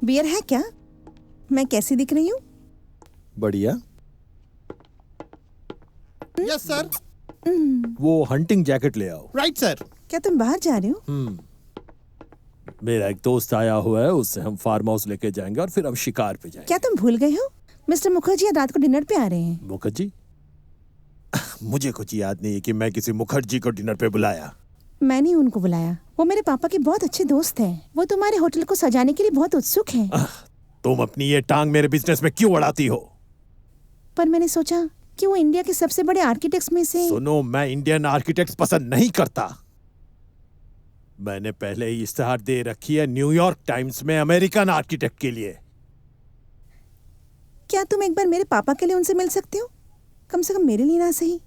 Beer है क्या? मैं कैसी दिख रही हूँ? बढ़िया। Yes sir. वो हंटिंग जैकेट ले आओ। Right sir. क्या तुम बाहर जा रहे हो? मेरा एक दोस्त आया हुआ है, उससे हम फार्म हाउस लेके जाएंगे और फिर हम शिकार पे जाएंगे। क्या तुम भूल गए हो? मिस्टर मुखर्जी आज रात को डिनर पे आ रहे हैं। मुखर्जी? मुझे कुछ याद नहीं है कि मैं किसी मुखर्जी को डिनर पे बुलाया। मैंने उनको बुलाया। वो मेरे पापा के बहुत अच्छे दोस्त हैं। वो तुम्हारे होटल को सजाने के लिए बहुत उत्सुक हैं। तुम अपनी ये टांग मेरे बिजनेस में क्यों अड़ाती हो? पर मैंने सोचा कि वो इंडिया के सबसे बड़े आर्किटेक्ट्स में से। सुनो, मैं इंडियन आर्किटेक्ट्स पसंद नहीं करता। मैंने पहले ही इश्तेहार दे रखी है न्यूयॉर्क टाइम्स में अमेरिकन आर्किटेक्ट के लिए। क्या तुम एक बार मेरे पापा के लिए उनसे मिल सकते हो? कम से कम मेरे लिए ना सही,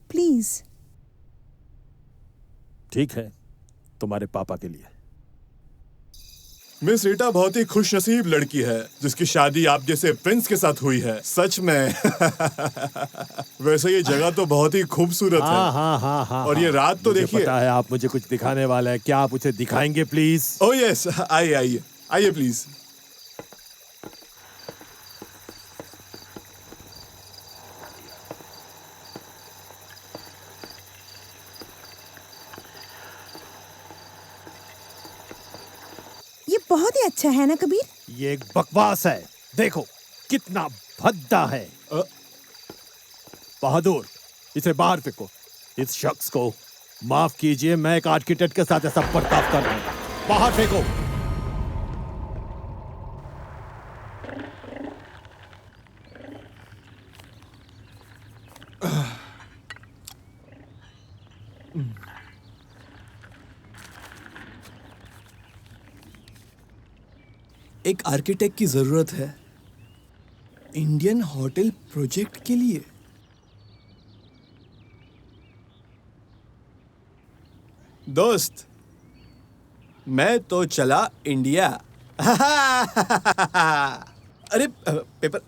प्लीज। ठीक है, तुम्हारे पापा के लिए। मिस रीटा बहुत ही खुशनसीब लड़की है जिसकी शादी आप जैसे प्रिंस के साथ हुई है, सच में। वैसे ये जगह तो बहुत ही खूबसूरत है। हाँ। और ये रात तो मुझे देखिए। पता है आप मुझे कुछ दिखाने वाले हैं। क्या आप उसे दिखाएंगे प्लीज? ओह यस, आइए आइए प्लीज। ये बहुत ही अच्छा है ना कबीर? ये एक बकवास है। देखो कितना भद्दा है। बहादुर, इसे बाहर फेंको। इस शख्स को माफ कीजिए, मैं एक आर्किटेक्ट के साथ ऐसा बर्ताव कर रहा हूं। बाहर फेंको। एक आर्किटेक्ट की जरूरत है इंडियन होटल प्रोजेक्ट के लिए। दोस्त, मैं तो चला इंडिया। अरे paper.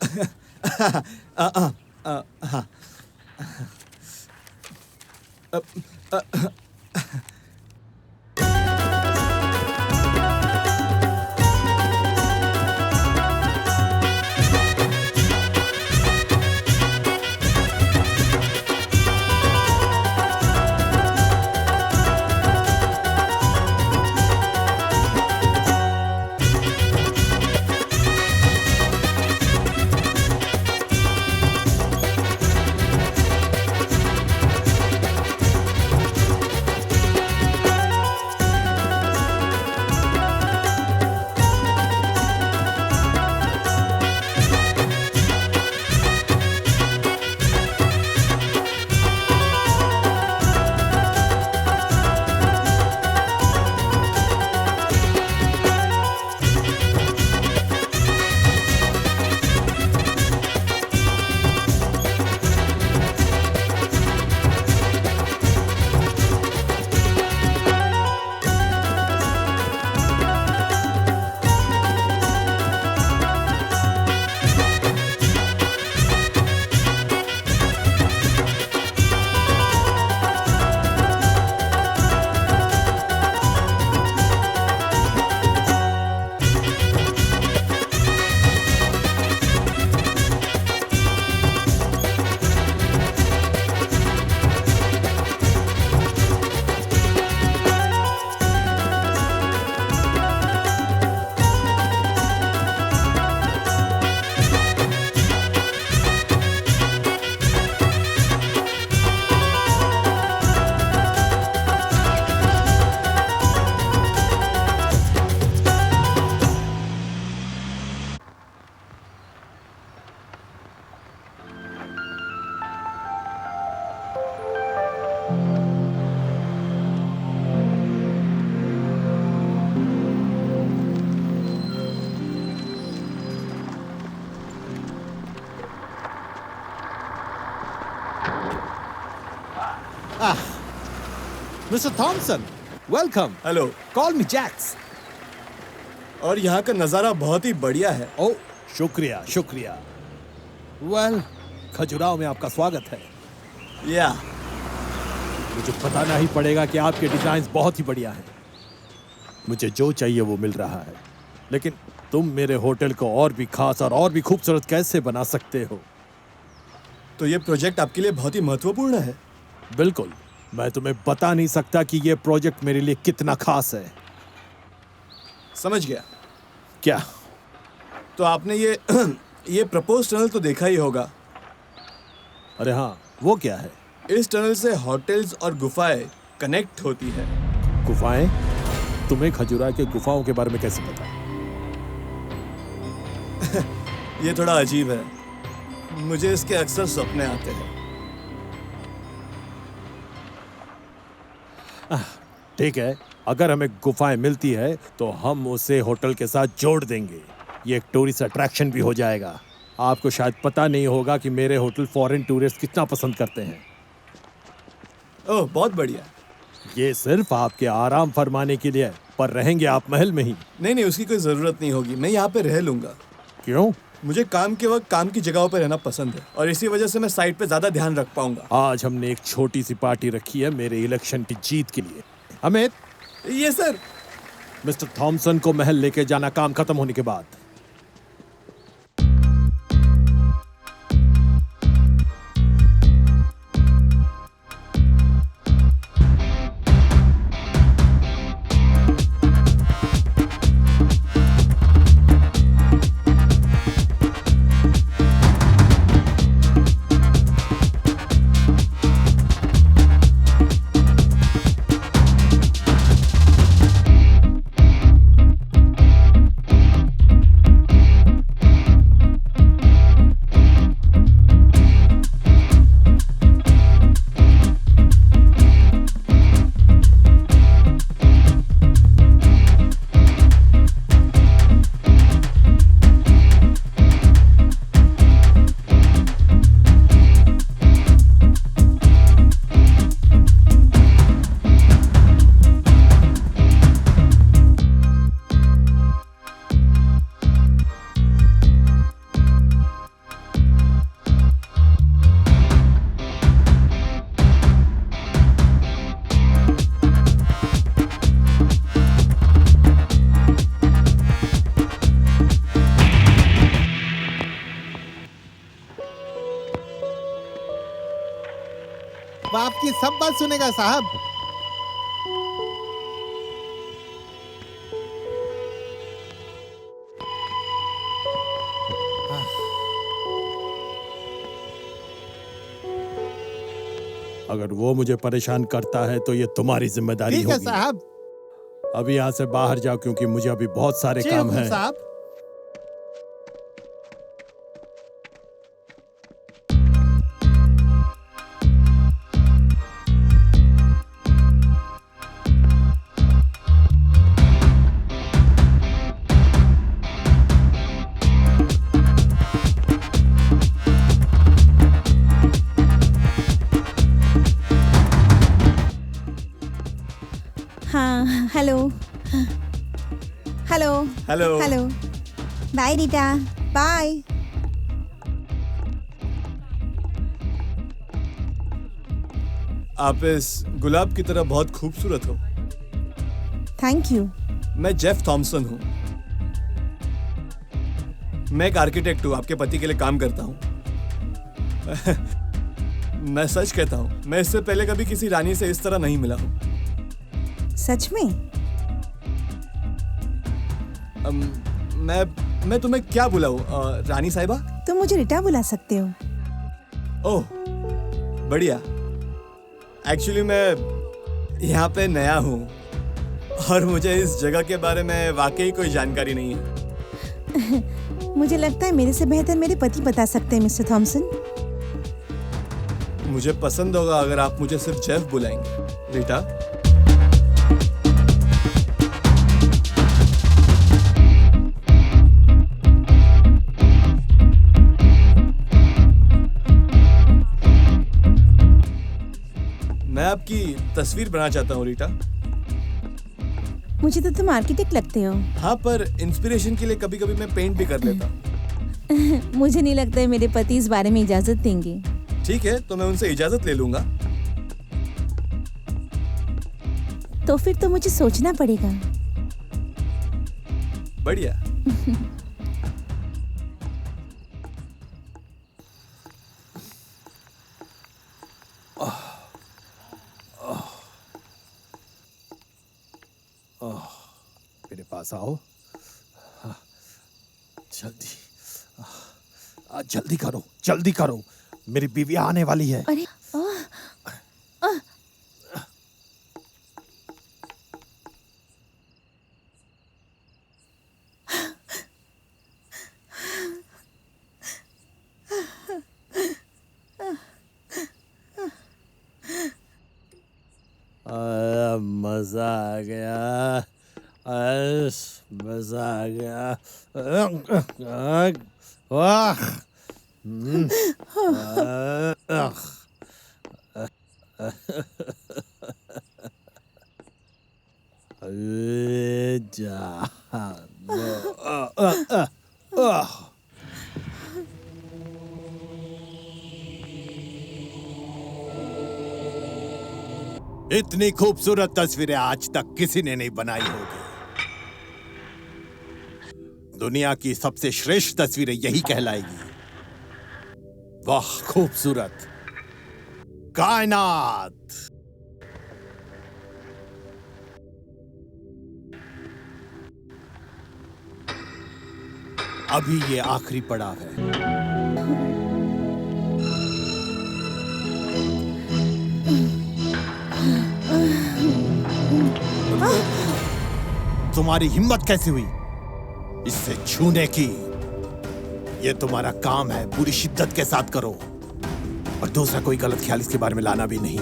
Mister Thomson, welcome. Hello. Call me Jacks. और यहाँ का नजारा बहुत ही बढ़िया है। ओह, शुक्रिया शुक्रिया। वेल, खजुराहो में आपका स्वागत है। या मुझे बताना ही पड़ेगा कि आपके डिजाइन बहुत ही बढ़िया हैं। मुझे जो चाहिए वो मिल रहा है। लेकिन तुम मेरे होटल को और भी खास और भी खूबसूरत कैसे बना सकते हो? तो ये प्रोजेक्ट आपके लिए बहुत ही महत्वपूर्ण है। बिल्कुल, मैं तुम्हें बता नहीं सकता कि ये प्रोजेक्ट मेरे लिए कितना खास है। समझ गया। क्या? तो आपने ये ये प्रपोज टनल तो देखा ही होगा। अरे हाँ, वो क्या है? इस टनल से होटल्स और गुफाएं कनेक्ट होती है। गुफाएं? तुम्हें खजुराहो के गुफाओं के बारे में कैसे पता? ये थोड़ा अजीब है, मुझे इसके अक्सर सपने आते हैं। ठीक है, अगर हमें गुफाएं मिलती है तो हम उसे होटल के साथ जोड़ देंगे। ये एक टूरिस्ट अट्रैक्शन भी हो जाएगा। आपको शायद पता नहीं होगा कि मेरे होटल फॉरेन टूरिस्ट कितना पसंद करते हैं। ओह, बहुत बढ़िया। ये सिर्फ आपके आराम फरमाने के लिए है, पर रहेंगे आप महल में ही। नहीं, उसकी कोई जरूरत नहीं होगी, मैं यहाँ पे रह लूंगा। क्यों? मुझे काम के वक्त काम की जगहों पर रहना पसंद है और इसी वजह से मैं साइट पे ज्यादा ध्यान रख पाऊंगा। आज हमने एक छोटी सी पार्टी रखी है मेरे इलेक्शन की जीत के लिए। अमित, ये सर। मिस्टर थॉमसन को महल लेके जाना काम खत्म होने के बाद। वो आपकी सब बात सुनेगा साहब। अगर वो मुझे परेशान करता है तो ये तुम्हारी जिम्मेदारी ठीक है होगी। साहब। अभी यहाँ से बाहर जाओ क्योंकि मुझे अभी बहुत सारे जी काम हुकुम हैं। साहब। हाँ, hello hello hello. Hello. Bye Rita, bye. आप इस गुलाब की तरह बहुत खूबसूरत हो। Thank you. मैं जेफ थॉमसन हूँ। मैं एक आर्किटेक्ट हूँ, आपके पति के लिए काम करता हूँ। मैं सच कहता हूँ, मैं इससे पहले कभी किसी रानी से इस तरह नहीं मिला हूँ। सच में? मैं तुम्हें क्या बुलाऊं, रानी साहिबा? तुम मुझे रीटा बुला सकते हो। ओह, बढ़िया। एक्चुअली मैं यहाँ पे नया हूँ और मुझे इस जगह के बारे में वाकई कोई जानकारी नहीं है। मुझे लगता है मेरे से बेहतर मेरे पति बता सकते हैं मिस्टर थॉमसन। मुझे पसंद होगा अगर आप मुझे सिर्फ जेफ बुलाएंगे। रीटा, मैं आपकी तस्वीर बनाना चाहता हूँ रीटा। मुझे तो तुम आर्किटेक्ट लगते हो। हाँ, पर इंस्पिरेशन के लिए कभी कभी मैं पेंट भी कर लेता हूँ। मुझे नहीं लगता है मेरे पति इस बारे में इजाजत देंगे। ठीक है, तो मैं उनसे इजाजत ले लूंगा। तो फिर तो मुझे सोचना पड़ेगा। बढ़िया। मेरे पास आओ। जल्दी, जल्दी करो, जल्दी करो, मेरी बीवी आने वाली है। अरे मजा आ गया, मजा आ गया। वाह, जा, इतनी खूबसूरत तस्वीरें आज तक किसी ने नहीं बनाई होगी। दुनिया की सबसे श्रेष्ठ तस्वीरें यही कहलाएगी। वाह, खूबसूरत कायनात। अभी ये आखिरी पड़ाव है। तुम्हारी हिम्मत कैसे हुई इससे छूने की? ये तुम्हारा काम है, पूरी शिद्दत के साथ करो। और दूसरा कोई गलत ख्याल इसके बारे में लाना भी नहीं।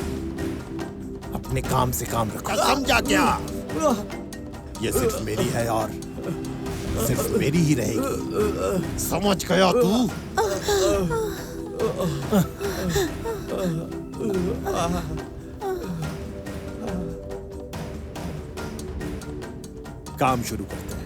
अपने काम से काम रखो, समझा क्या? ये सिर्फ मेरी है और सिर्फ मेरी ही रहेगी, समझ गया तू? काम शुरू करते हैं।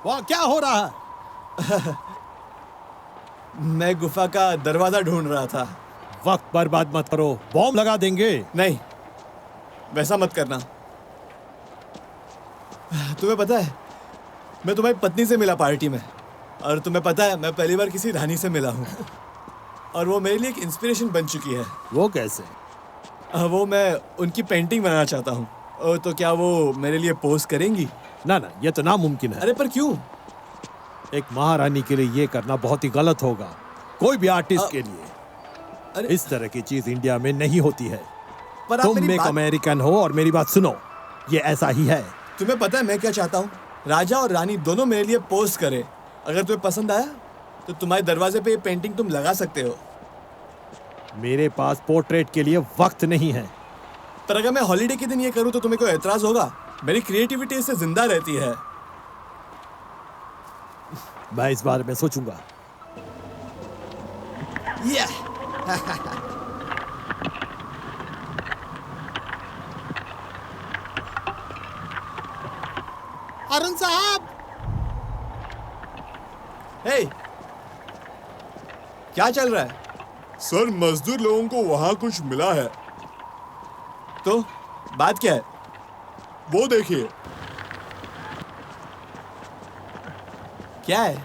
वहाँ क्या हो रहा है? मैं गुफा का दरवाजा ढूंढ रहा था। वक्त बर्बाद मत करो, बॉम्ब लगा देंगे। नहीं, वैसा मत करना। तुम्हें पता है, मैं तुम्हारी पत्नी से मिला पार्टी में, और तुम्हें पता है मैं पहली बार किसी रानी से मिला हूँ, और वो मेरे लिए एक इंस्पिरेशन बन चुकी है। वो कैसे? वो मैं उनकी पेंटिंग बनाना चाहता हूँ। तो क्या वो मेरे लिए पोज करेंगी? ना ना, ये तो नामुमकिन है। अरे पर क्यों? एक महारानी के लिए ये करना बहुत ही गलत होगा, कोई भी आर्टिस्ट के लिए। अरे इस तरह की चीज इंडिया में नहीं होती है। पर आप तुम मेरी एक बात, अमेरिकन हो और मेरी बात सुनो, ये ऐसा ही है। तुम्हें पता है मैं क्या चाहता हूँ? राजा और रानी दोनों मेरे लिए पोज करे। अगर तुम्हें पसंद आया तो तुम्हारे दरवाजे पे ये पेंटिंग तुम लगा सकते हो। मेरे पास पोर्ट्रेट के लिए वक्त नहीं है। पर अगर मैं हॉलीडे के दिन ये करूँ तो तुम्हें कोई एतराज होगा? मेरी क्रिएटिविटी इससे जिंदा रहती है। मैं इस बारे में सोचूंगा। अरुण साहब, हे, क्या चल रहा है? सर, मजदूर लोगों को वहां कुछ मिला है। तो बात क्या है? वो देखिए। क्या है?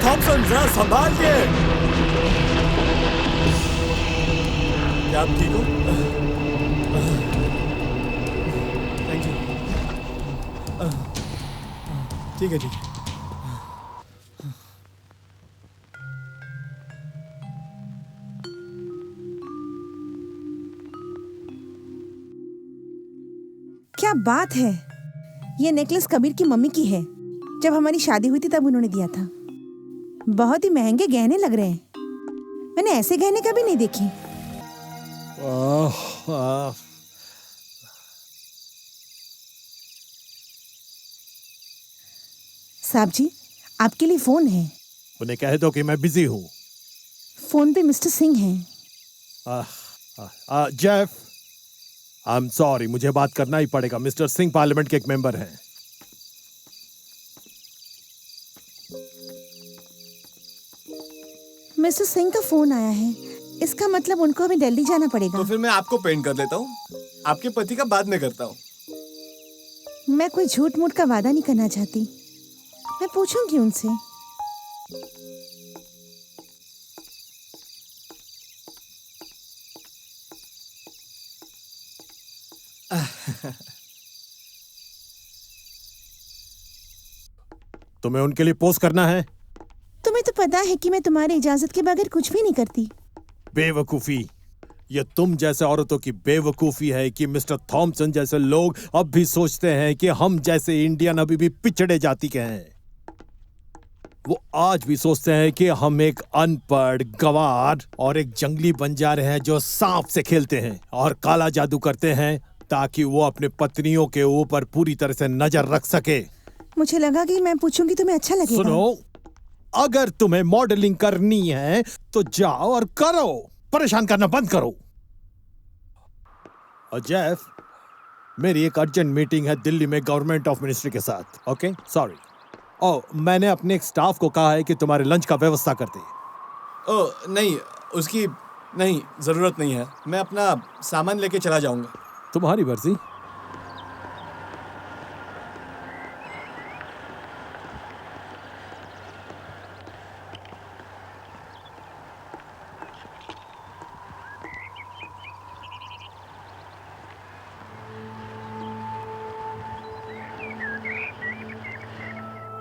थॉमसन, जरा संभाल के। क्या आप ठीक हो? Thank you. ठीक है, ठीक है। क्या बात है, ये नेकलेस कबीर की मम्मी की है। जब हमारी शादी हुई थी तब उन्होंने दिया था। बहुत ही महंगे गहने लग रहे हैं, मैंने ऐसे गहने कभी नहीं देखे। साहब जी, आपके लिए फोन है। उन्हें कह दो कि मैं बिजी हूँ। फोन पे मिस्टर सिंह हैं। जेफ, आई एम सॉरी, मुझे बात करना ही पड़ेगा। मिस्टर सिंह पार्लियामेंट के एक मेंबर हैं। मिस्टर सिंह का फोन आया है, इसका मतलब उनको अभी दिल्ली जाना पड़ेगा। तो फिर मैं आपको पेंट कर लेता हूँ, आपके पति का बाद में करता हूँ। मैं कोई झूठ मूठ का वादा नहीं करना चाहती, मैं पूछूंगी उनसे। तुम्हें उनके लिए पोस्ट करना है? तुम्हें तो पता है कि मैं तुम्हारी इजाजत के बगैर कुछ भी नहीं करती। बेवकूफी, ये तुम जैसे औरतों की बेवकूफी है कि मिस्टर थॉमसन जैसे लोग अब भी सोचते हैं कि हम जैसे इंडियन अभी भी पिछड़े जाति के हैं। वो आज भी सोचते हैं कि हम एक अनपढ़, गंवार और एक जंगली बंजारे हैं जो सांप से खेलते हैं और काला जादू करते हैं ताकि वो अपने पत्नियों के ऊपर पूरी तरह से नजर रख सके। मुझे लगा कि मैं पूछूंगी तुम्हें अच्छा लगेगा। सुनो, अगर तुम्हें मॉडलिंग करनी है तो जाओ और करो, परेशान करना बंद करो। और जेफ, मेरी एक अर्जेंट मीटिंग है दिल्ली में गवर्नमेंट ऑफ मिनिस्ट्री के साथ। Okay, sorry. ओ, मैंने अपने एक स्टाफ को कहा है कि तुम्हारे लंच का व्यवस्था कर दे। ओ नहीं, उसकी नहीं जरूरत नहीं है, मैं अपना सामान लेके चला जाऊंगा। तुम्हारी मर्जी।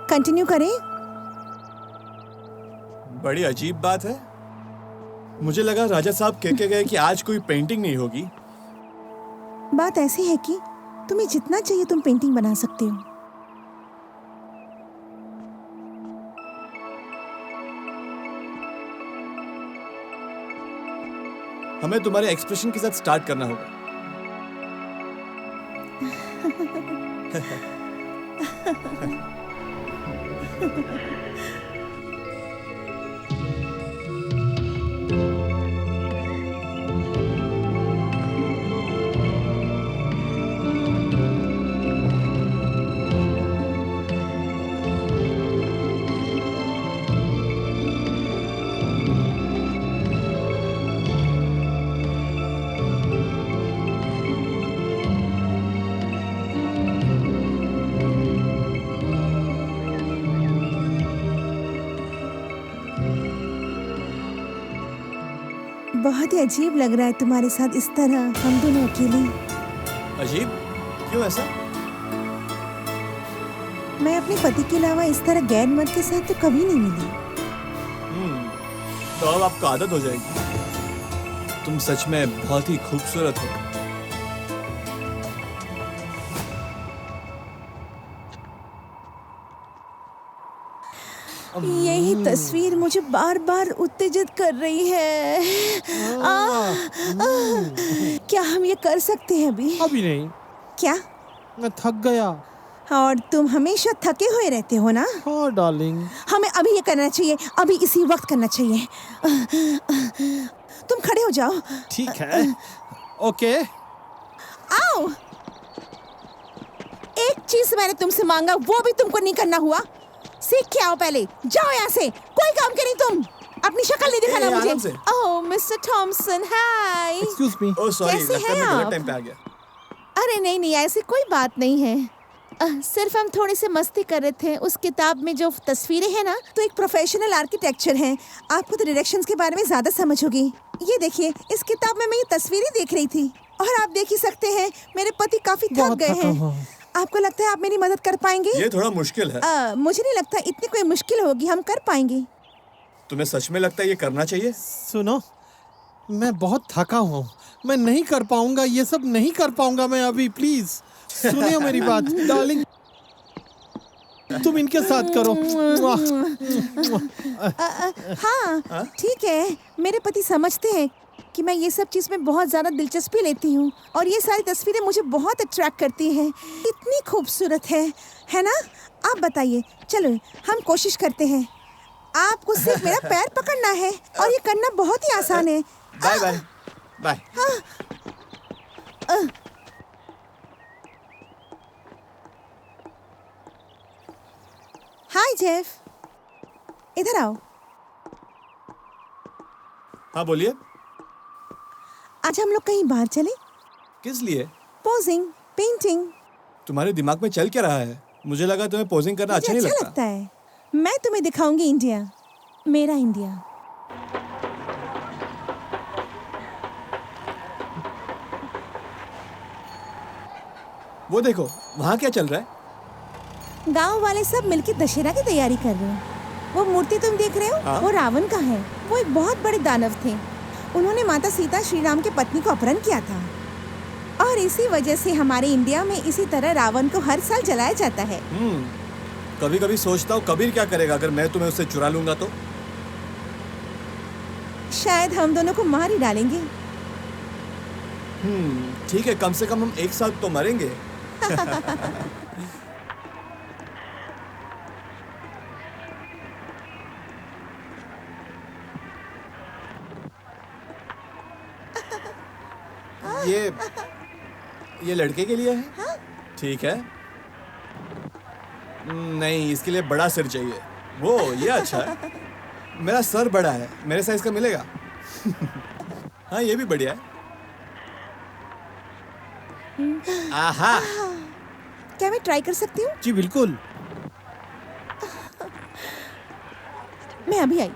कंटिन्यू करें? बड़ी अजीब बात है, मुझे लगा राजा साहब कह के गए कि आज कोई पेंटिंग नहीं होगी। बात ऐसी है कि तुम्हें जितना चाहिए तुम पेंटिंग बना सकते हो। हमें तुम्हारे एक्सप्रेशन के साथ स्टार्ट करना होगा। बहुत ही अजीब लग रहा है तुम्हारे साथ इस तरह हम दोनों अकेले। अजीब? क्यों ऐसा? मैं अपने पति के अलावा इस तरह गैर मर्द के साथ तो कभी नहीं मिली। तो अब आपको आदत हो जाएगी। तुम सच में बहुत ही खूबसूरत हो। यही तस्वीर मुझे बार बार उत्तेजित कर रही है। क्या हम ये कर सकते हैं अभी? अभी नहीं। क्या? मैं थक गया। और तुम हमेशा थके हुए रहते हो ना? हाँ डार्लिंग। हमें अभी ये करना चाहिए, अभी इसी वक्त करना चाहिए। तुम खड़े हो जाओ। ठीक है। ओके। आओ। एक चीज मैंने तुमसे मांगा, वो भी तुमको नहीं करना हुआ। सीख के आओ, पहले जाओ यहाँ से। कोई काम करी तुम, अपनी शक्ल नहीं दिखाना मुझे। Oh mister Thomson, hi. Excuse me. Oh sorry, कैसे लगता है हैं मैं गलत आप? टाइम पे आ गया। अरे नहीं नहीं, ऐसी कोई बात नहीं है। सिर्फ हम थोड़ी सी मस्ती कर रहे थे। उस किताब में जो तस्वीरें हैं ना, तो एक प्रोफेशनल आर्किटेक्चर है। आपको तो डायरेक्शंस के बारे में ज्यादा समझ होगी। ये देखिए, इस किताब में मैं ये तस्वीरें देख रही थी और आप देख ही सकते हैं मेरे पति काफी थक बहुत गए थका हैं। हुआ। आपको लगता है आप मेरी मदद कर पाएंगे? ये थोड़ा मुश्किल है। मुझे नहीं लगता इतनी कोई मुश्किल होगी, हम कर पाएंगे। तुम्हें सच में लगता है ये करना चाहिए? सुनो, मैं बहुत थका हुआ हूँ, मैं नहीं कर पाऊंगा, ये सब नहीं कर पाऊंगा मैं अभी। प्लीज सुनिए मेरी बात डार्लिंग, तुम इनके साथ करो। हाँ ठीक है, मेरे पति समझते हैं कि मैं ये सब चीज़ में बहुत ज़्यादा दिलचस्पी लेती हूँ और ये सारी तस्वीरें मुझे बहुत अट्रैक्ट करती हैं। इतनी खूबसूरत है ना? आप बताइए, चलो हम कोशिश करते हैं। आपको सिर्फ मेरा पैर पकड़ना है और ये करना बहुत ही आसान है। Bye bye bye. Hi Jeff, इधर आओ। हाँ बोलिए। आज हम लोग कहीं बाहर चले? किस लिए? Posing, painting. तुम्हारे दिमाग में चल क्या रहा है? मुझे लगा तुम्हें पोजिंग करना अच्छा नहीं लगता। है। मैं तुम्हें दिखाऊंगी इंडिया, मेरा इंडिया। वो देखो, वहाँ क्या चल रहा है? गांव वाले सब मिलके दशहरा की तैयारी कर रहे हैं। वो मूर्ति तुम देख रहे हो, हाँ? वो रावण का है। वो एक बहुत बड़े दानव थे। उन्होंने माता सीता श्री राम के पत्नी को अपहरण किया था और इसी वजह से हमारे इंडिया में इसी तरह रावण को हर साल जलाया जाता है। कभी कभी सोचता हूँ कबीर क्या करेगा अगर मैं तुम्हें उससे चुरा लूंगा तो? शायद हम दोनों को मार ही डालेंगे। ठीक है, कम से कम हम एक साथ तो मरेंगे। ये लड़के के लिए है? ठीक है। नहीं, इसके लिए बड़ा सिर चाहिए। वो ये अच्छा है। मेरा सर बड़ा है, मेरे साइज का मिलेगा। हाँ, ये भी बढ़िया है। आहा, क्या मैं ट्राई कर सकती हूँ? जी बिल्कुल। मैं अभी आई।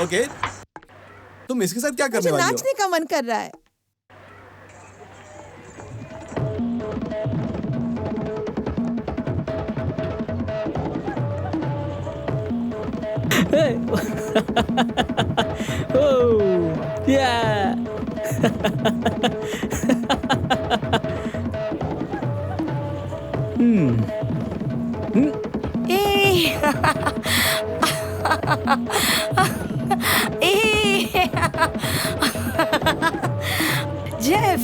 ओके। तुम इसके साथ क्या करने मुझे वाली हो? नाचने का मन कर रहा है। Oh, yeah. Eh. Eh. Jeff.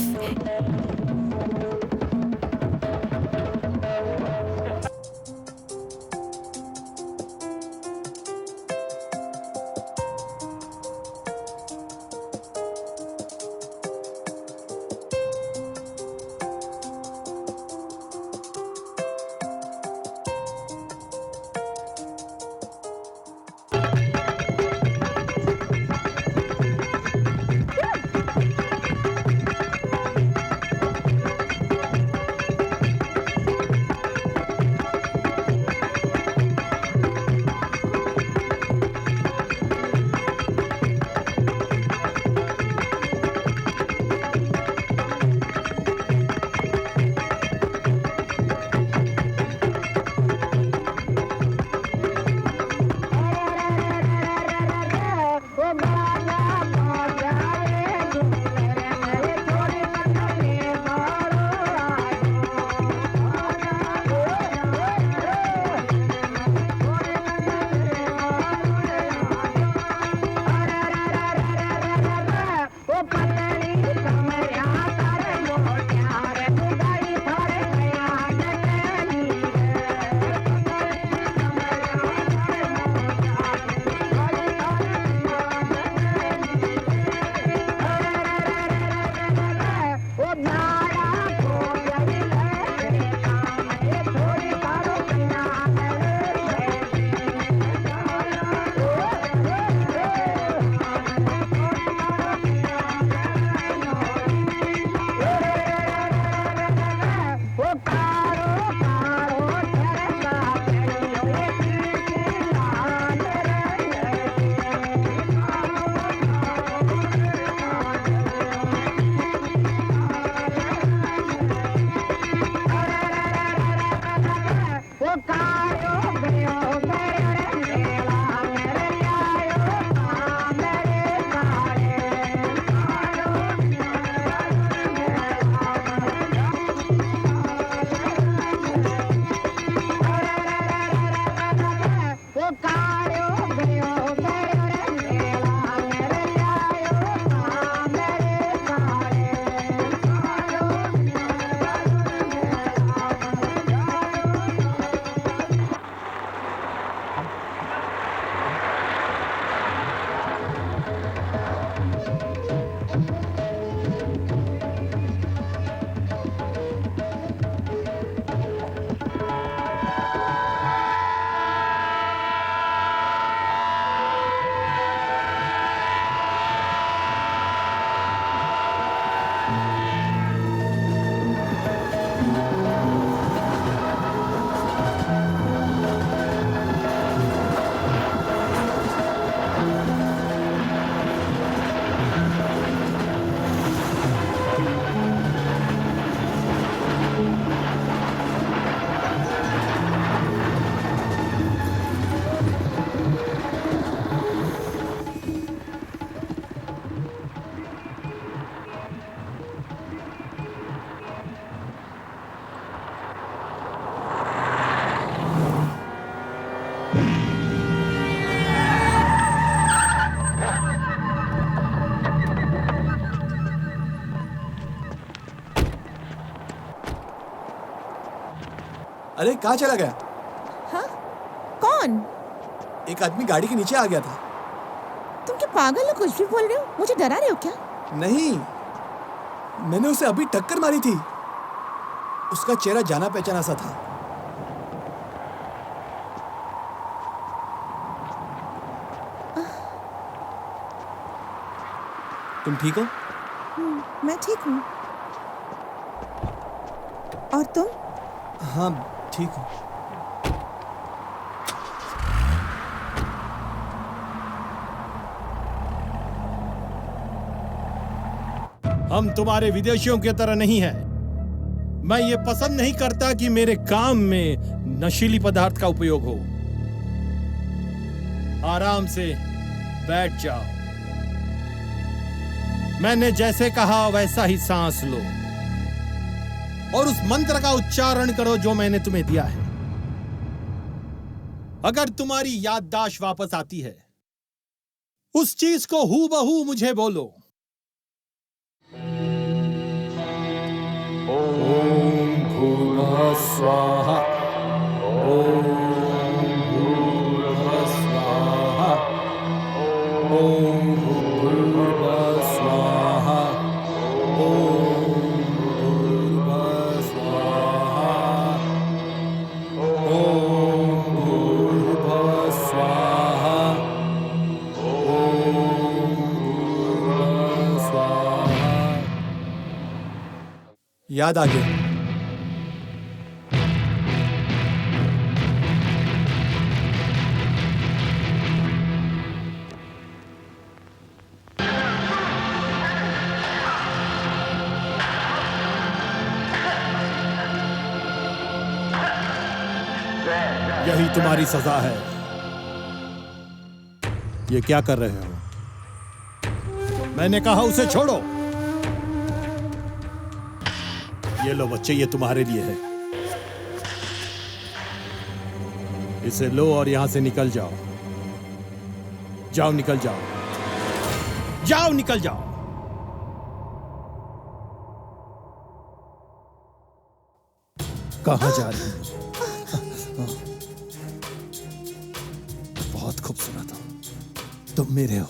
अरे कहाँ चला गया? हाँ? कौन? एक आदमी गाड़ी के नीचे आ गया था। तुम क्या पागल हो, कुछ भी बोल रहे हो? मुझे डरा रहे हो क्या? नहीं, मैंने उसे अभी टक्कर मारी थी। उसका चेहरा जाना पहचाना सा था। तुम ठीक हो? मैं ठीक हूँ। और तुम? हाँ, ठीक हूँ। हम तुम्हारे विदेशियों की तरह नहीं है। मैं ये पसंद नहीं करता कि मेरे काम में नशीली पदार्थ का उपयोग हो। आराम से बैठ जाओ। मैंने जैसे कहा वैसा ही सांस लो और उस मंत्र का उच्चारण करो जो मैंने तुम्हें दिया है। अगर तुम्हारी याददाश्त वापस आती है, उस चीज को हूबहू मुझे बोलो। ओम भूर्भुवः स्वाहा। ओम भूर्भुवः स्वाहा। ओम भूर्भुवः स्वाहा। ओम भूर्भुवः स्वाहा। ओम भूर्भुवः स्वाहा। ओम भूर्भुवः स्वाहा। याद आ गया। यही तुम्हारी सजा है। ये क्या कर रहे हो? मैंने कहा उसे छोड़ो। ये लो बच्चे, ये तुम्हारे लिए है। इसे लो और यहां से निकल जाओ। जाओ, निकल जाओ। जाओ, निकल जाओ। कहां जा रही हो? बहुत खूबसूरत हो तुम, मेरे हो।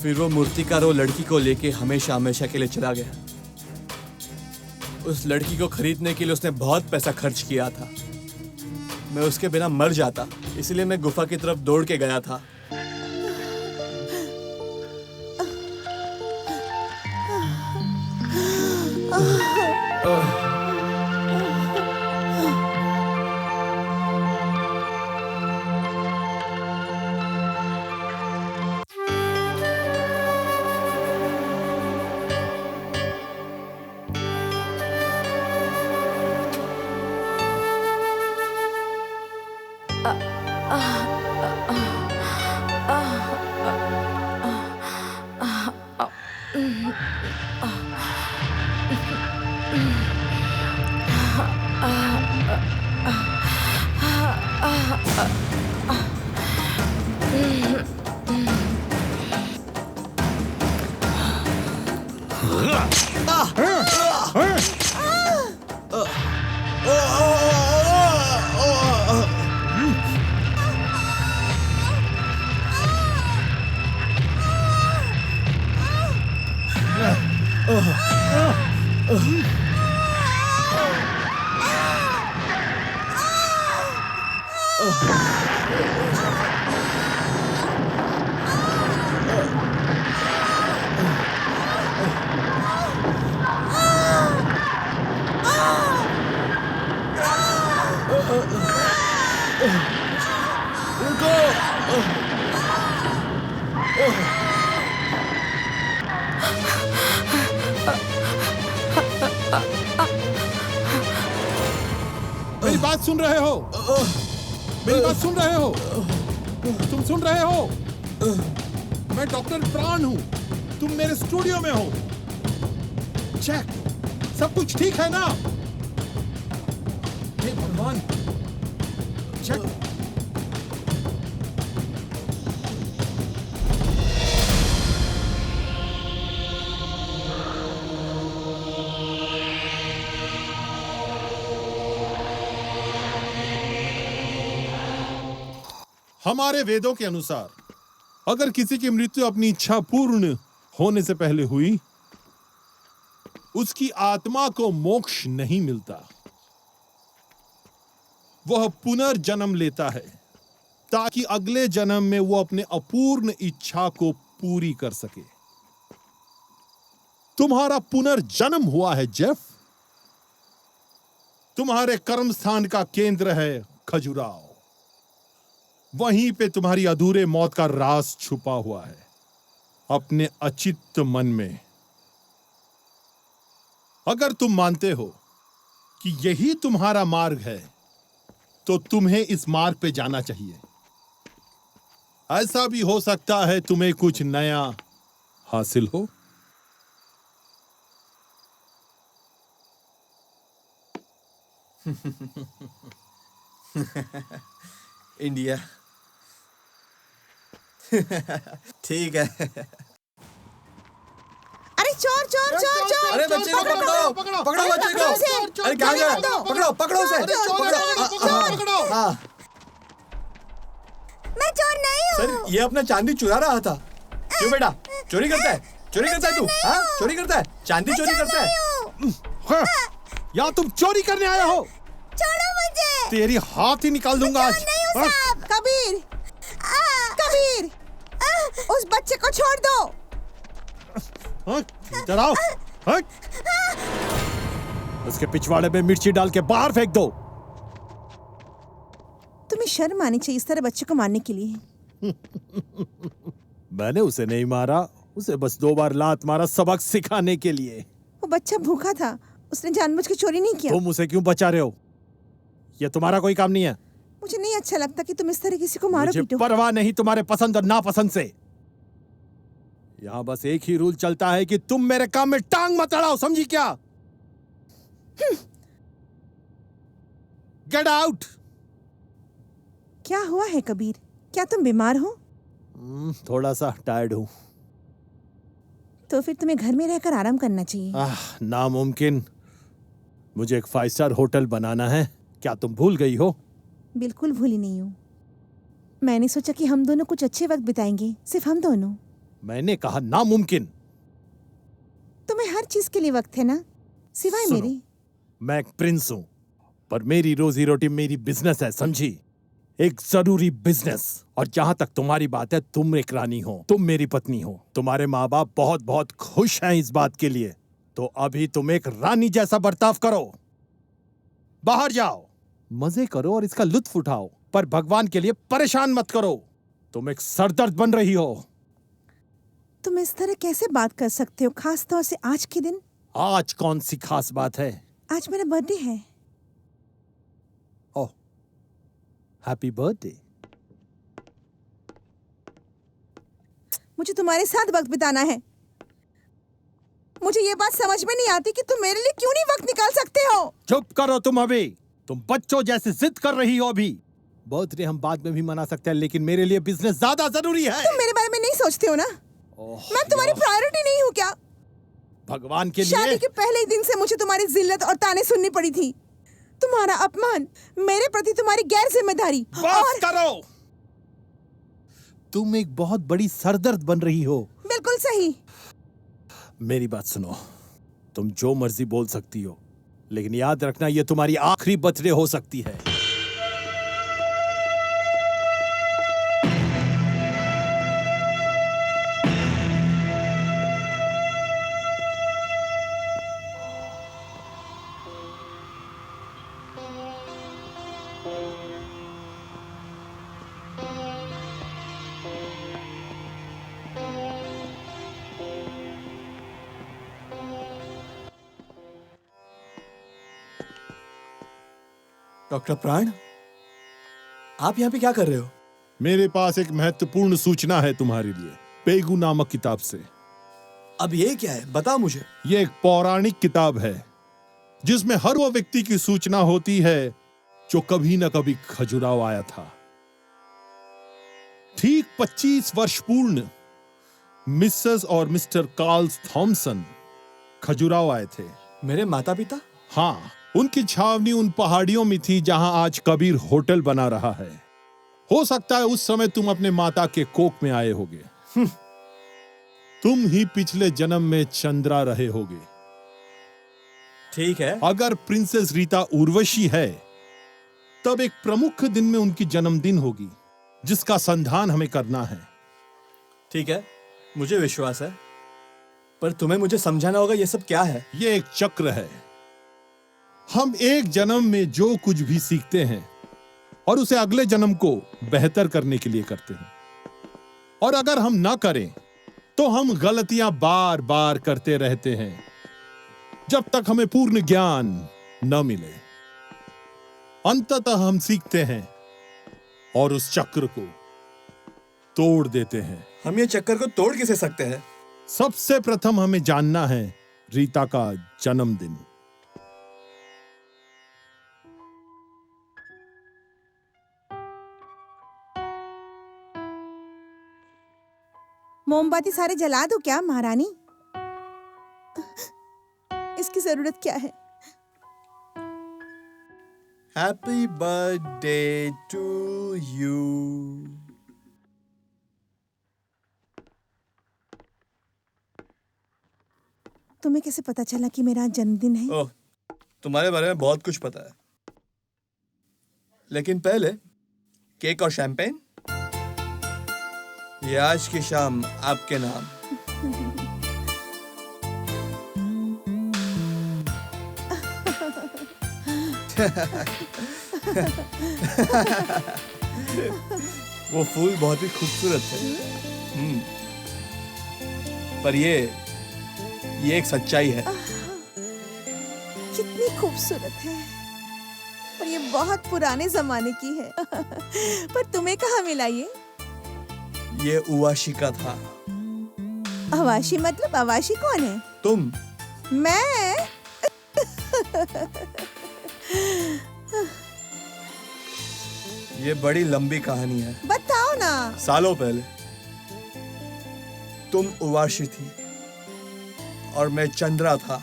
फिर वो मूर्तिकार वो लड़की को लेके हमेशा हमेशा के लिए चला गया। उस लड़की को खरीदने के लिए उसने बहुत पैसा खर्च किया था। मैं उसके बिना मर जाता, इसलिए मैं गुफा की तरफ दौड़ के गया था। मेरी बात सुन रहे हो? मेरी बात सुन रहे हो? तुम सुन रहे हो? मैं डॉक्टर प्राण हूं। तुम मेरे स्टूडियो में हो। चेक, सब कुछ ठीक है ना? हे भगवान, चेक। हमारे वेदों के अनुसार अगर किसी की मृत्यु अपनी इच्छा पूर्ण होने से पहले हुई, उसकी आत्मा को मोक्ष नहीं मिलता। वह पुनर्जन्म लेता है ताकि अगले जन्म में वो अपने अपूर्ण इच्छा को पूरी कर सके। तुम्हारा पुनर्जन्म हुआ है जेफ। तुम्हारे कर्म स्थान का केंद्र है खजुराहो। वहीं पे तुम्हारी अधूरे मौत का राज छुपा हुआ है, अपने अचित्त मन में। अगर तुम मानते हो कि यही तुम्हारा मार्ग है, तो तुम्हें इस मार्ग पे जाना चाहिए। ऐसा भी हो सकता है तुम्हें कुछ नया हासिल हो। इंडिया। ठीक है। अरे चोर चोर चोर चोर! अरे बच्चे को पकड़ो, पकड़ो बच्चे को। अरे कहाँ गया? पकड़ो, पकड़ो उसे। पकड़ो। हाँ। मैं चोर नहीं हूँ। सर, ये अपना चांदी चुरा रहा था। क्यों बेटा? चोरी करता है? चोरी करता है तू? हाँ? चोरी करता है? चांदी चोरी करता है? हाँ, या तुम चोरी करने आया हो? छोड़ो मुझे। तेरी हाथ ही निकाल दूंगा आज। हाँ? कबीर, कबीर, उस बच्चे को छोड़ दो। हाँ? इधर आओ। हाँ? उसके पिछवाड़े में मिर्ची डाल के बाहर फेंक दो। तुम्हें शर्म आनी चाहिए इस तरह बच्चे को मारने के लिए। मैंने उसे नहीं मारा, उसे बस 2 बार लात मारा सबक सिखाने के लिए। वो बच्चा भूखा था, उसने जानबूझ के चोरी नहीं किया। तुम उसे क्यों बचा रहे हो? ये तुम्हारा कोई काम नहीं है। मुझे नहीं अच्छा लगता कि तुम इस तरह किसी को मारो मुझे पीटो। परवाह नहीं तुम्हारे पसंद और नापसंद से। यहाँ बस एक ही रूल चलता है कि तुम मेरे काम में टांग मत अड़ाओ, समझी क्या? Get out. क्या हुआ है कबीर? क्या तुम बीमार हो? थोड़ा सा टायर्ड हूँ। तो फिर तुम्हें घर में रहकर आराम करना चाहिए। नामुमकिन। मुझे एक 5 स्टार होटल बनाना है। क्या तुम भूल गई हो? बिल्कुल भूली नहीं हूँ। मैंने सोचा कि हम दोनों कुछ अच्छे वक्त बिताएंगे, सिर्फ हम दोनों। मैंने कहा नामुमकिन। तुम्हें हर चीज के लिए वक्त है ना, सिवाय सुनो, मेरे। मैं एक प्रिंस हूं, पर मेरी रोजी रोटी मेरी बिजनेस है, समझी? एक जरूरी बिजनेस। और जहां तक तुम्हारी बात है, तुम एक रानी हो, तुम मेरी पत्नी हो। तुम्हारे माँ बाप बहुत बहुत खुश हैं इस बात के लिए। तो अभी तुम एक रानी जैसा बर्ताव करो। बाहर जाओ, मजे करो और इसका लुत्फ उठाओ, पर भगवान के लिए परेशान मत करो। तुम एक सरदर्द बन रही हो। तुम इस तरह कैसे बात कर सकते हो, खास तौर से आज के दिन? आज कौन सी खास बात है? आज मेरा बर्थडे है। ओह, हैप्पी बर्थडे। मुझे तुम्हारे साथ वक्त बिताना है। मुझे ये बात समझ में नहीं आती कि तुम मेरे लिए क्यों नहीं वक्त निकाल सकते हो। चुप करो तुम अभी। तुम बच्चों जैसे जिद कर रही हो अभी। बर्थडे हम बाद में भी मना सकते हैं, लेकिन मेरे लिए बिजनेस ज्यादा जरूरी है। तुम मेरे बारे में नहीं सोचते हो ना? मैं तुम्हारी प्रायोरिटी नहीं हूँ क्या? भगवान के शादी लिए। के पहले ही दिन से मुझे तुम्हारी जिल्लत और ताने सुननी पड़ी थी। तुम्हारा अपमान, मेरे प्रति तुम्हारी गैर जिम्मेदारी। बस करो। तुम एक बहुत बड़ी सरदर्द बन रही हो। बिल्कुल सही। मेरी बात सुनो, तुम जो मर्जी बोल सकती हो, लेकिन याद रखना ये तुम्हारी आखिरी बर्थडे हो सकती है। डॉक्टर प्राण, आप यहाँ पे क्या कर रहे हो? मेरे पास एक महत्वपूर्ण सूचना है तुम्हारे लिए, पेगु नामक किताब से। अब ये क्या है, बताओ मुझे। ये एक पौराणिक किताब है जिसमें हर वो व्यक्ति की सूचना होती है जो कभी न कभी खजुराहो आया था। ठीक 25 वर्ष पूर्ण मिसेस और मिस्टर कार्ल थॉमसन खजुराहो आए थे। मेरे माता पिता? हाँ, उनकी छावनी उन पहाड़ियों में थी जहां आज कबीर होटल बना रहा है। हो सकता है उस समय तुम अपने माता के कोख में आए होगे। तुम ही पिछले जन्म में चंद्रा रहे होगे। ठीक है। अगर प्रिंसेस रीता उर्वशी है, तब एक प्रमुख दिन में उनकी जन्मदिन होगी, जिसका संधान हमें करना है। ठीक है, मुझे विश्वास है, पर तुम्हें मुझे समझाना होगा ये सब क्या है। ये एक चक्र है। हम एक जन्म में जो कुछ भी सीखते हैं और उसे अगले जन्म को बेहतर करने के लिए करते हैं, और अगर हम ना करें तो हम गलतियां बार बार करते रहते हैं जब तक हमें पूर्ण ज्ञान न मिले। अंततः हम सीखते हैं और उस चक्र को तोड़ देते हैं। हम ये चक्कर को तोड़ कैसे सकते हैं? सबसे प्रथम हमें जानना है रीता का जन्मदिन। मोमबत्ती सारे जला दो क्या महारानी? इसकी जरूरत क्या है? Happy birthday to you. तुम्हें कैसे पता चला कि मेरा आज जन्मदिन है? ओह, तुम्हारे बारे में बहुत कुछ पता है, लेकिन पहले केक और शैंपेन। ये आज की शाम आपके नाम। वो फूल बहुत ही खूबसूरत थे। पर ये एक सच्चाई है। कितनी खूबसूरत है, पर ये बहुत पुराने जमाने की है। पर तुम्हें कहाँ मिला ये? ये उवाशी का था। अवाशी मतलब? अवाशी कौन है? तुम। मैं? ये बड़ी लंबी कहानी है। बताओ ना। सालों पहले तुम उवाशी थी और मैं चंद्रा था,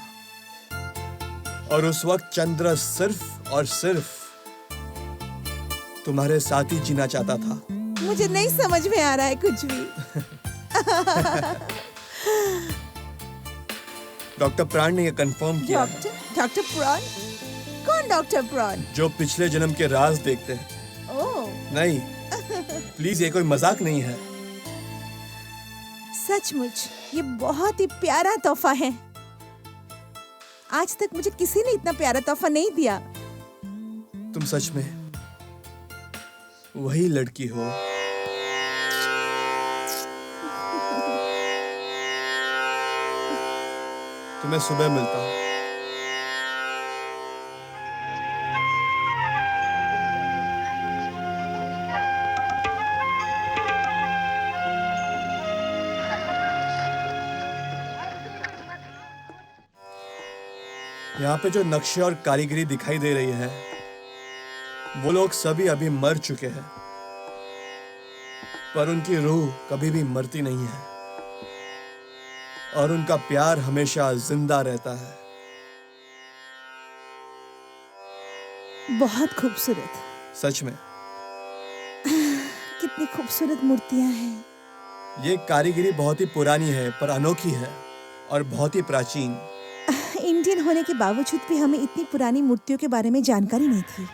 और उस वक्त चंद्र सिर्फ और सिर्फ तुम्हारे साथ ही जीना चाहता था। मुझे नहीं समझ में आ रहा है कुछ भी। डॉक्टर प्राण ने यह कंफर्म किया है। डॉक्टर प्राण? कौन डॉक्टर प्राण? जो पिछले जन्म के राज देखते हैं। ओह, नहीं, प्लीज, ये कोई मजाक नहीं है। सचमुच ये बहुत ही प्यारा तोहफा है। आज तक मुझे किसी ने इतना प्यारा तोहफा नहीं दिया। तुम सच में वही लड़की हो। तुम्हें सुबह मिलता हूं। यहाँ पे जो नक्शे और कारीगरी दिखाई दे रही है, वो लोग सभी अभी मर चुके हैं, पर उनकी रूह कभी भी मरती नहीं है और उनका प्यार हमेशा जिंदा रहता है। बहुत खूबसूरत। सच में। कितनी खूबसूरत मूर्तियां हैं। ये कारीगरी बहुत ही पुरानी है, पर अनोखी है और बहुत ही प्राचीन। इंडियन होने के बावजूद भी हमें इतनी पुरानी मूर्तियों के बारे में जानकारी नहीं थी।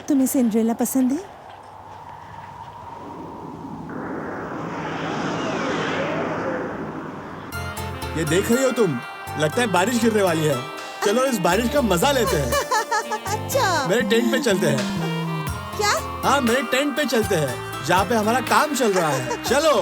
तुम्हें सिंड्रेला पसंद है? ये देख रही हो तुम? लगता है बारिश गिरने वाली है। चलो इस बारिश का मजा लेते हैं। अच्छा, मेरे टेंट पे चलते हैं। क्या? हाँ, मेरे टेंट पे चलते हैं, जहाँ पे हमारा काम चल रहा है। चलो।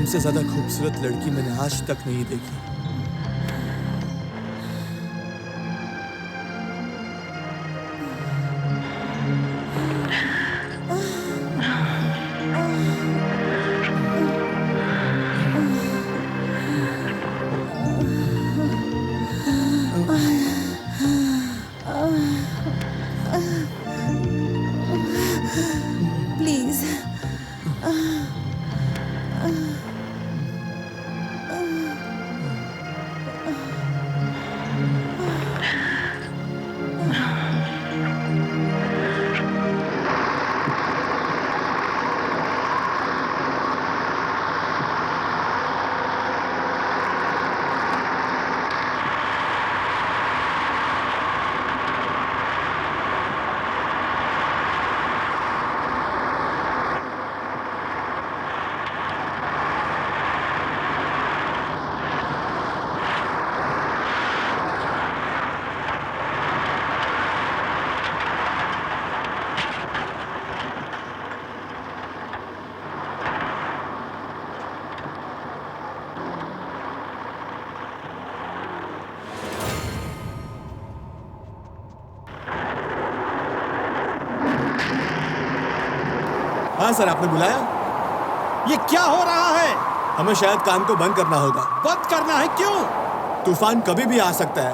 तुमसे ज्यादा खूबसूरत लड़की मैंने आज तक नहीं देखी। प्लीज। हाँ सर, आपने बुलाया? ये क्या हो रहा है? हमें शायद काम को बंद करना होगा। बंद करना है? क्यों? तूफान कभी भी आ सकता है।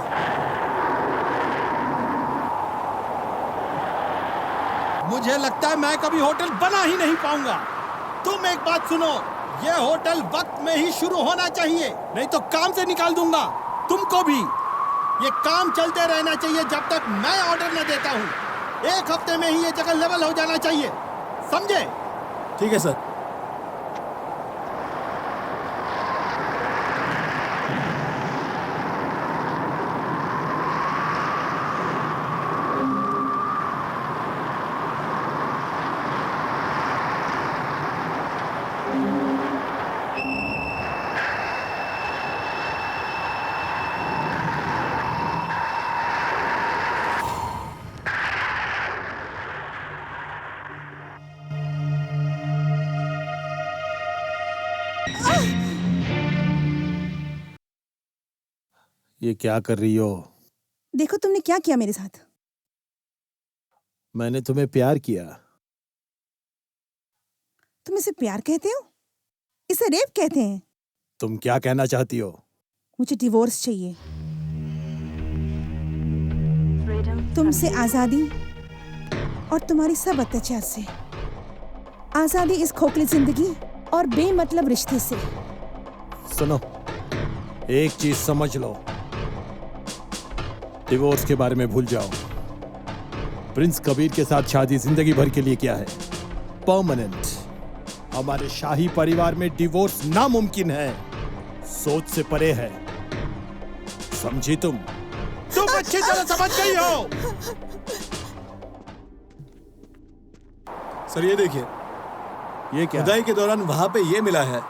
मुझे लगता है मैं कभी होटल बना ही नहीं पाऊंगा। तुम एक बात सुनो, ये होटल वक्त में ही शुरू होना चाहिए, नहीं तो काम से निकाल दूंगा तुमको भी। ये काम चलते रहना चाहिए जब तक मैं ऑर्डर न देता हूँ। 1 हफ्ते में ही ये जगह लेवल हो जाना चाहिए, समझे? ठीक है सर। ये क्या कर रही हो? देखो तुमने क्या किया मेरे साथ। मैंने तुम्हें प्यार किया। तुम इसे प्यार कहते हो? इसे रेप कहते हैं। तुम क्या कहना चाहती हो? मुझे डिवोर्स चाहिए। तुमसे आजादी और तुम्हारी सब अत्याचार से। आजादी इस खोखली जिंदगी और बेमतलब रिश्ते से। सुनो, एक चीज समझ लो, डिवोर्स के बारे में भूल जाओ। प्रिंस कबीर के साथ शादी जिंदगी भर के लिए क्या है, परमानेंट। हमारे शाही परिवार में डिवोर्स नामुमकिन है, सोच से परे है, समझी तुम? तुम अच्छी तरह समझ गई हो। सर ये देखिए, ये क्या? खुदाई के दौरान वहां पे ये मिला है।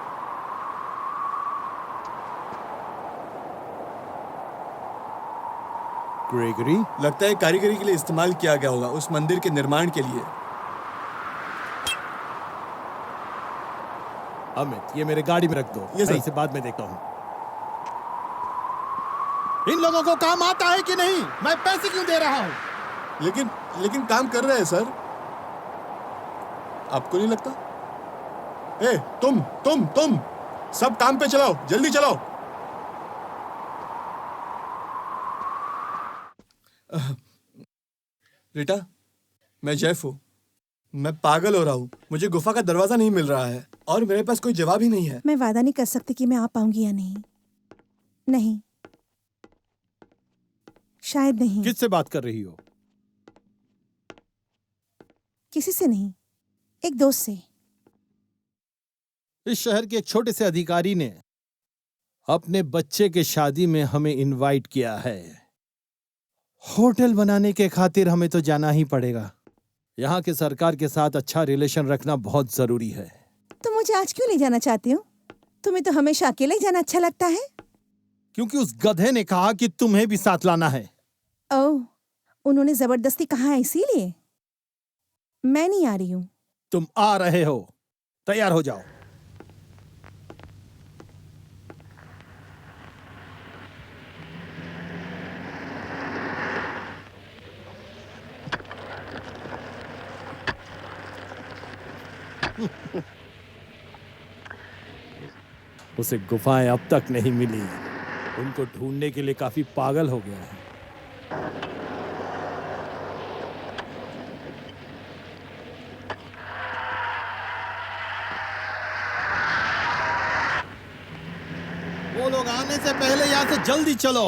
ग्रेगरी? लगता है कारीगरी के लिए इस्तेमाल किया गया होगा, उस मंदिर के निर्माण के लिए। अमित, ये मेरे गाड़ी में रख दो, ये सर। मैं इसे बाद में देखता हूँ। इन लोगों को काम आता है कि नहीं? मैं पैसे क्यों दे रहा हूँ? लेकिन काम कर रहे हैं सर। आपको नहीं लगता? ए, तुम सब काम पे चलाओ, जल्दी चलाओ। रीटा, मैं जेफ हूँ। मैं पागल हो रहा हूँ। मुझे गुफा का दरवाजा नहीं मिल रहा है और मेरे पास कोई जवाब ही नहीं है। मैं वादा नहीं कर सकती कि मैं आ पाऊंगी या नहीं। नहीं, शायद नहीं। किससे बात कर रही हो? किसी से नहीं, एक दोस्त से। इस शहर के एक छोटे से अधिकारी ने अपने बच्चे के शादी में हमें इनवाइट किया है। होटल बनाने के खातिर हमें तो जाना ही पड़ेगा। यहाँ के सरकार के साथ अच्छा रिलेशन रखना बहुत जरूरी है। तो मुझे आज क्यों ले जाना चाहती हो? तुम्हें तो हमेशा अकेले ही जाना अच्छा लगता है। क्योंकि उस गधे ने कहा कि तुम्हें भी साथ लाना है। ओह, उन्होंने जबरदस्ती कहा है इसीलिए? मैं नहीं आ रही हूँ। तुम आ रहे हो, तैयार हो जाओ। उसे गुफाएं अब तक नहीं मिली। उनको ढूंढने के लिए काफी पागल हो गया है। वो लोग आने से पहले यहाँ से जल्दी चलो।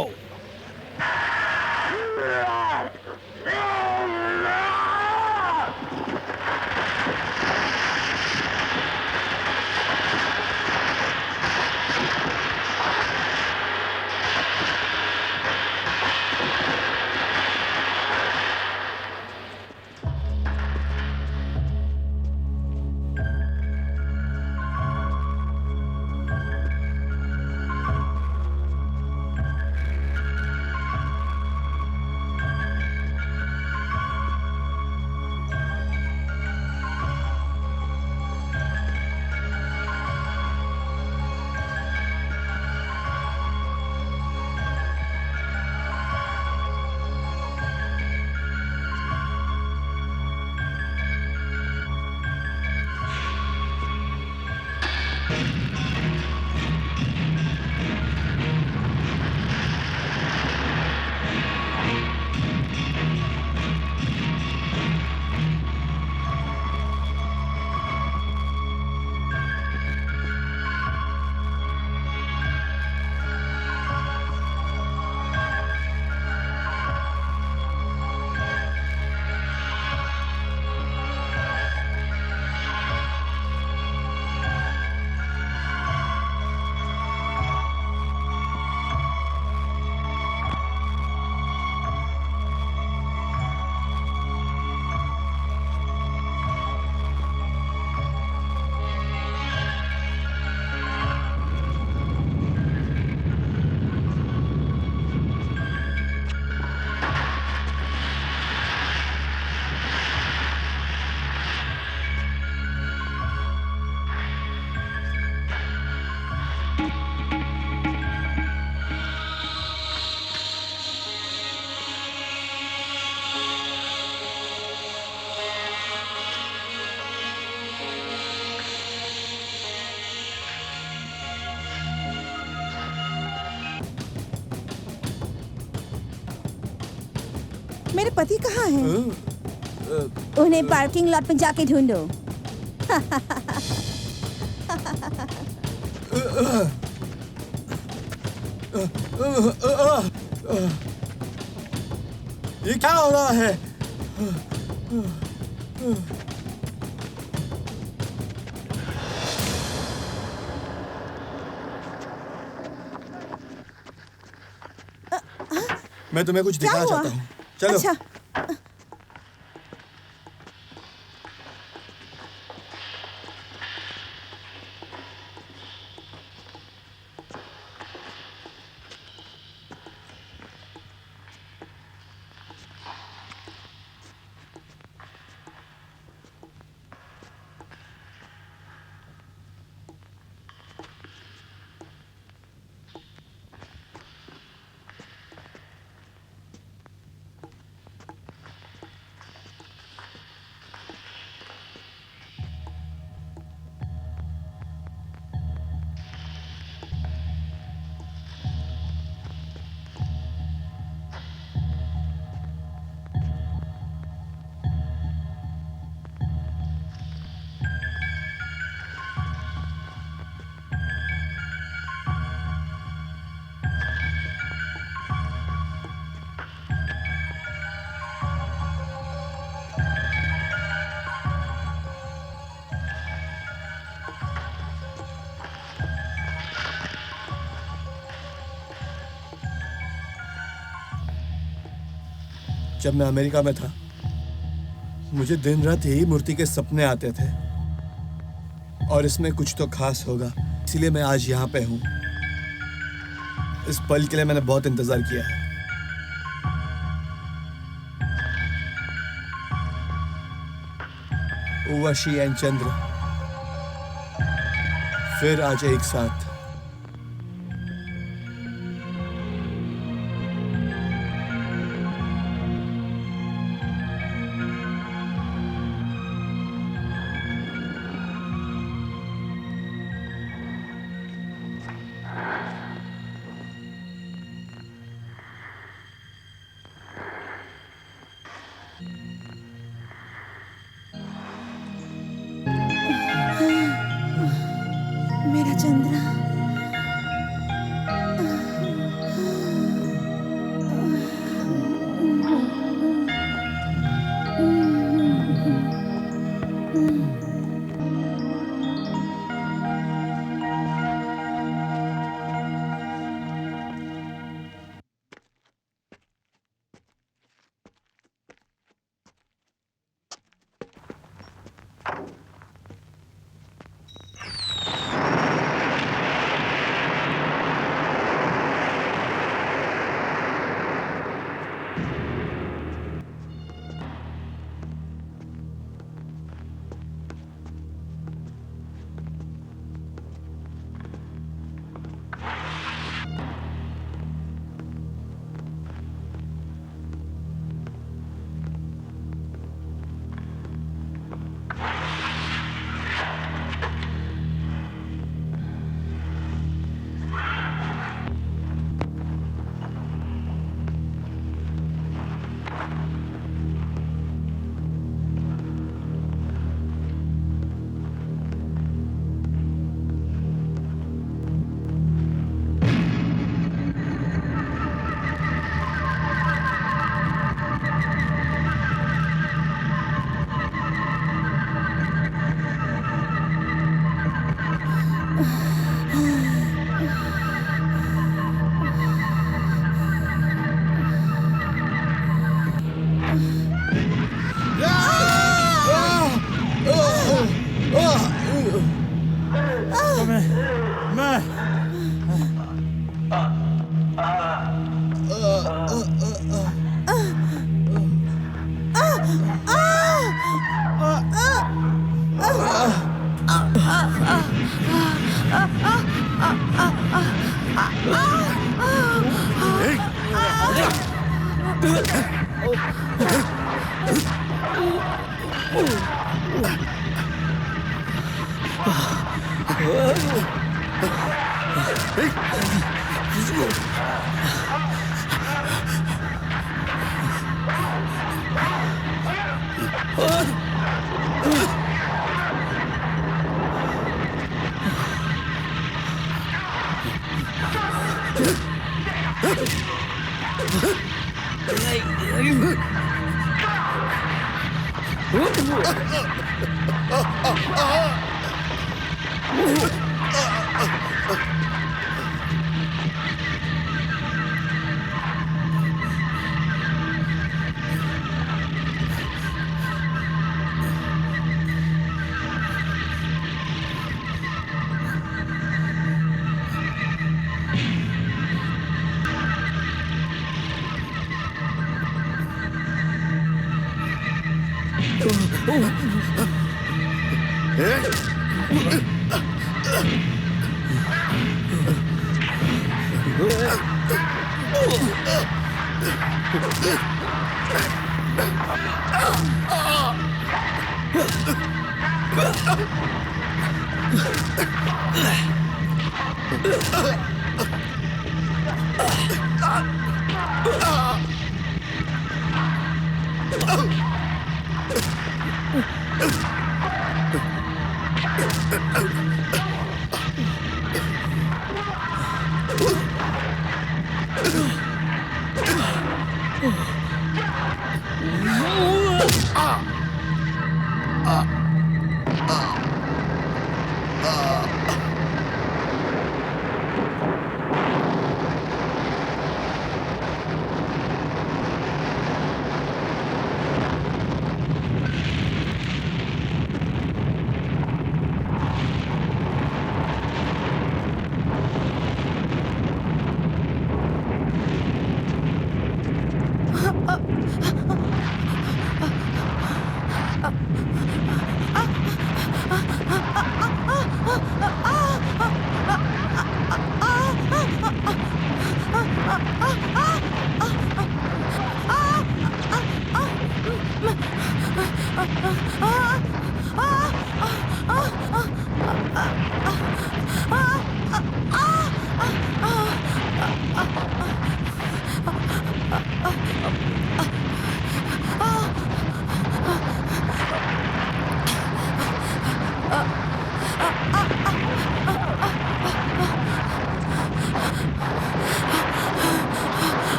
मेरे पति कहाँ हैं? उन्हें पार्किंग लॉट में जाके ढूंढो। ये क्या हो रहा है? मैं तुम्हें कुछ क्या दिखाना हुआ? चाहता हूँ। चलो। अच्छा, जब मैं अमेरिका में था, मुझे दिन रात यही मूर्ति के सपने आते थे और इसमें कुछ तो खास होगा, इसलिए मैं आज यहाँ पे हूँ। इस पल के लिए मैंने बहुत इंतजार किया है। उर्वशी एंड चंद्र फिर आज एक साथ।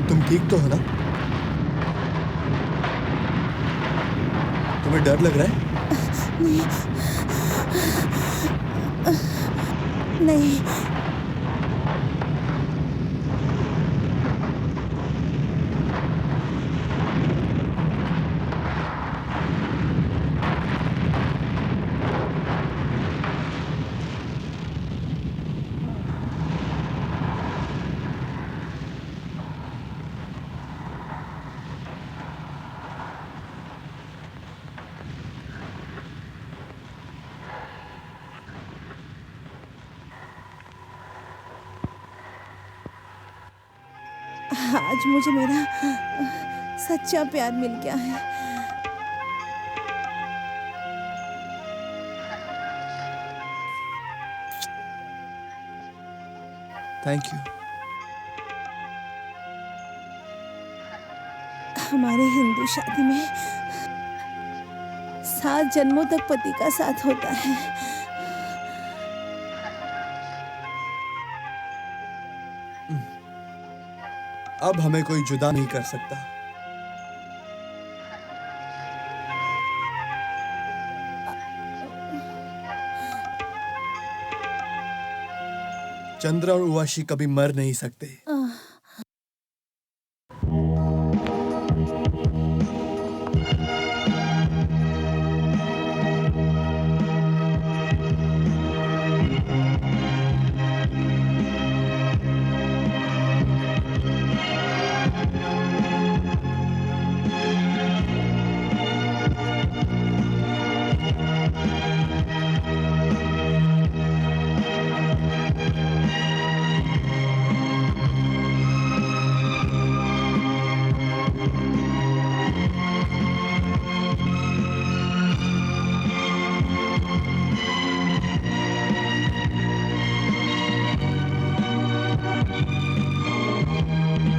तुम ठीक तो हो ना? तुम्हें डर लग रहा है? नहीं। आज मुझे मेरा सच्चा प्यार मिल गया है। Thank you. हमारे हिंदू शादी में 7 जन्मों तक पति का साथ होता है। अब हमें कोई जुदा नहीं कर सकता। चंद्र और उवाशी कभी मर नहीं सकते।